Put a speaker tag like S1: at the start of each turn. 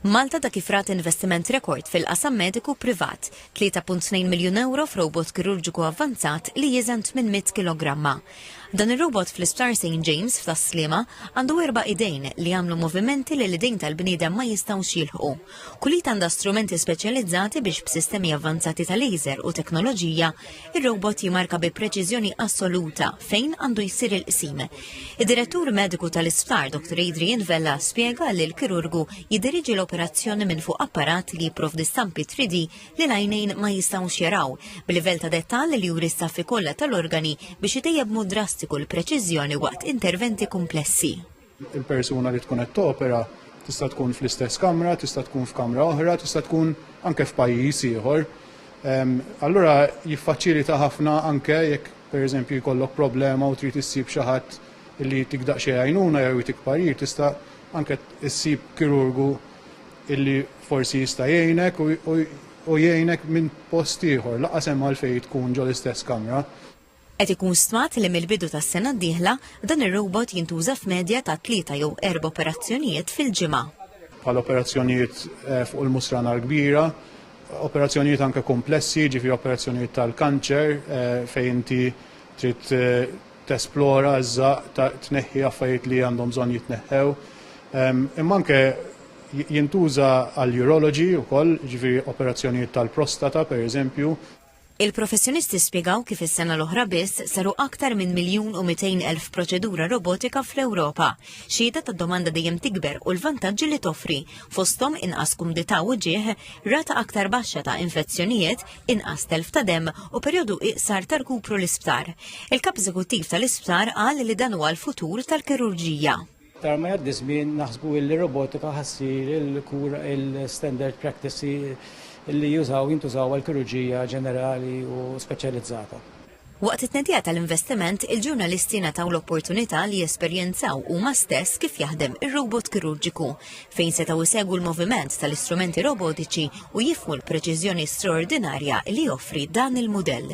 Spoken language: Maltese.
S1: Malta da kif rat investiment rekord fil-qasam mediku privat, 3.2 miljun euro f'robot kirurġiku avvanzat li jiżent minn 100 kilogramma. Dan ir-robot fl-Isptar St. James f'Taslima għandu 4 idejn li jagħmlu movimenti li l-idejn tal-bniedem ma jistgħux jilħqu. Kullit għandha strumenti speċjalizzati biex b'sistemi avvanzati ta' laser u teknoloġija ir-robot jimarka bi preċiżjoni assoluta fejn għandu jsir il-qsim. Id-direttur mediku tal-Isptar Dr. Adrian Vella spjega li l-kirurgu jiddiriġi l-operazzjoni minn fuq apparat li jipprovdi stampi 3D li l-għajnejn ma jistgħux jaraw bil-livell ta' dettall li juri s-saffi kollha tal-organi biex itejjeb mod drastiku l-preċiżjoni waqt interventi komplessi.
S2: Il-persuna li tkun qed topera tista' tkun fl-istess kamra, tista' tkun f'kamra oħra, tista' tkun anke f'pajjiż ieħor. Allura jiffaċilita ħafna anke jekk pereżempju jkollok problema u trid issib xi ħadd illi tikdaq xi għajnuna jew jtik parir, tista' anke issib kirurgu illi forsi jista' jgħinek u jgħinek minn post ieħor laqas hemm għalfejn tkun ġol istess kamra.
S1: Qed ikun stmat li mill-bidu tas-sena d-dieħla dan ir-robot jintuża f'medja ta' 3 jew 4 operazzjonijiet fil-ġimgħa.
S2: Bħal operazzjonijiet fuq il-musrana l-kbira, operazzjonijiet anke komplessi, ġifieri operazzjonijiet tal-kanċer fejn inti trid tesplora iżda tneħħi affarijiet li għandhom bżonn jitneħħew. Imma anke jintuża għall-urology wkoll, ġifieri operazzjonijiet tal-prostata pereżempju.
S1: Il-professjonisti spjegaw kif is-sena l-oħra biss saru aktar minn 1,200,000 proċedura robotika fl-Ewropa. Xhieda tad-domanda dejjem tikber u l-vantaġġi li toffri fosthom inqas kumdità u ġieħ, rata aktar baxxa ta' infezzjonijiet, inqas telf ta' demm u perjodu iqsar ta' rkupru l-isptar. Il-kap eżekuttiv tal-isptar qal li dan huwa l-futur tal-kirurġija.
S3: Tar ma jgħaddi żmien naħsbu li robotika ħassir il-kura il-standard practice li jintużaw għal-kirurġija ġenerali u speċjalizzata.
S1: Waqt it-tnedija tal-investiment, il-ġurnalisti nataw l-opportunità li jesperjenzaw huma stess kif jaħdem ir-robot kirurġiku, fejn setgħu isegwu l-moviment tal-istrumenti robotiċi u jifhmu l-preċiżjoni straordinarja li joffri dan il-mudell.